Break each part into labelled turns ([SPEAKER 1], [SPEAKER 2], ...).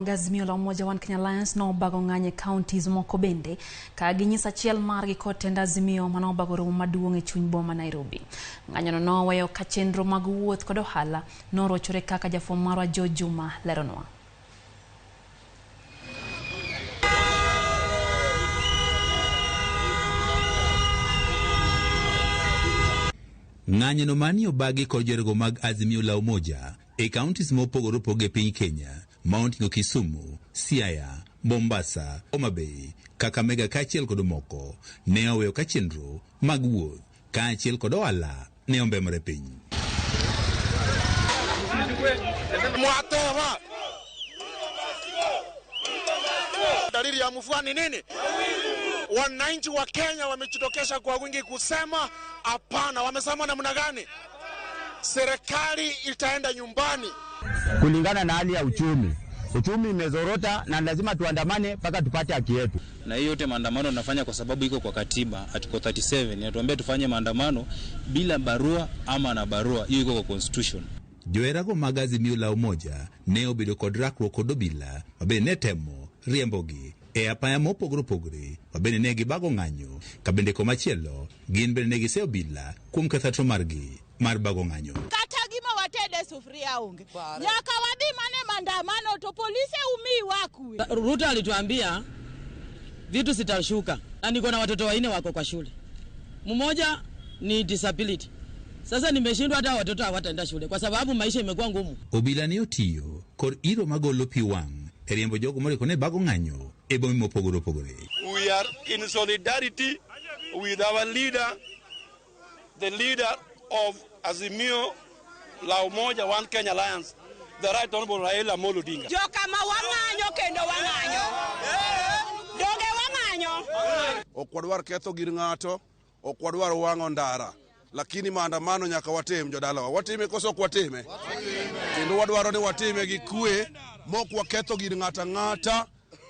[SPEAKER 1] Azimio la Umoja One Kenya Alliance no bago nganye kaontis moko bende ka ginyisa chiel margi kotenda Azimio mano bago romo maduong' e chuny boma Nairobi. Ng'anyo no weyo ka chenro mag wuoth kod ohala no rochore kaka jafwambo marwa Juma leronwa.
[SPEAKER 2] Ng'anyo no mani obagi kod jorego mag Azimio la Umoja e kaontis mopogore opogore piny Kenya, Mount Kisumu, Siaya, Mombasa, Homa Bay, Kakamega kaachiel kod moko ne oweyo ka chenro mag wuoth kaachiel kod ohala ne ombemore piny.
[SPEAKER 3] Dalili ya mvua ni nini? Wananchi wa Kenya wamejitokeza kwa wingi kusema hapana. Wamesema namna gani? Serikali itaenda nyumbani.
[SPEAKER 4] Kulingana na hali ya uchumi. Uchumi imezorota na lazima tuandamane mpaka tupate haki yetu.
[SPEAKER 5] Na hiyo yote maandamano tunafanya kwa sababu iko kwa katiba, article 37 inatuambia tufanye maandamano bila barua ama na barua. Hiyo iko kwa constitution.
[SPEAKER 2] Joerago mag Azimio la Umoja ne obedo kod rakruok kod obila mabe ne temo riembogi e apaya mopogore opogore mabe ne gibago ng'anyo ka bende komachielo gin bende ne giseo obila kuom ketho margi mar bago ng'anyo.
[SPEAKER 6] Watede sufuria unge. Nyaka wadi mane maandamano to polisi umi wakue.
[SPEAKER 7] Ruto alituambia vitu sitashuka. Na niko na watoto wanne wako kwa shule. Mmoja ni disability. Sasa nimeshindwa hata watoto hawataenda shule kwa sababu maisha imekuwa ngumu.
[SPEAKER 2] Obila ne otiyo kod iro magolo pi wang' e riembo jogo moriko ne bago ng'anyo e bombe mopogore opogore.
[SPEAKER 3] We are in solidarity with our leader, the leader of Azimio la Umoja One Kenya Alliance, the Right Honorable Raila Amolo Odinga.
[SPEAKER 6] Jo kama wang'anyo kendo wang'anyo. Doge wang'anyo.
[SPEAKER 8] Okwadwar ketho gir ng'ato, okwadwar wang'o ndara. Lakini maandamano nyaka watim jodalawa. Watime koso kwatime. Kendo wadwaro ni watime gi kwe, mok waketho gir ng'ata.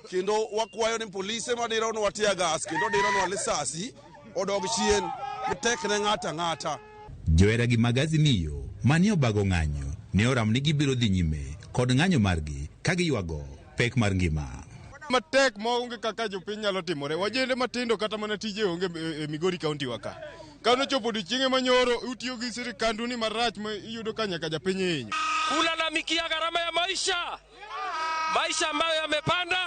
[SPEAKER 8] Kendo wakwayo ni polise madiro no watia gas, kendo diro no lisasi, odog chien, tekne ng'ata.
[SPEAKER 2] Joera gi mag Azimio mani obago ng'anyo ne oram ni gibiro dhi nyime kod ng'anyo margi ka giywago pek mar ngima.
[SPEAKER 9] Matek maonge kaka jopiny nyalo timore. Wajende matindo kata mana tije onge e Migori County waka. Kano chopo dichienge manyoro utiyo gi sirikal ni marach ma iyudo ka nyaka japiny hinyo.
[SPEAKER 10] Kulalamikia gharama ya maisha ambayo yamepanda,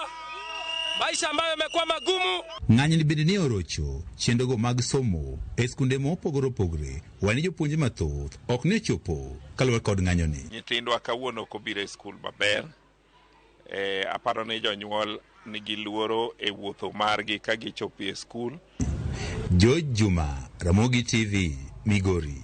[SPEAKER 10] maisha ambayo yamekuwa magumu.
[SPEAKER 2] Ng'anyo ni bende ne orocho chendogo mag somo e skunde mopogore opogore. Wani jopuonje mathoth ok ne chopo kaluwore kod ng'anyo ni.
[SPEAKER 11] Nyithindwa kawuono ok obiro e skul maber. Aparo ni jonyuol nigi luoro e wuotho margi ka gichopo e skul.
[SPEAKER 2] Juma, Ramogi TV, Migori.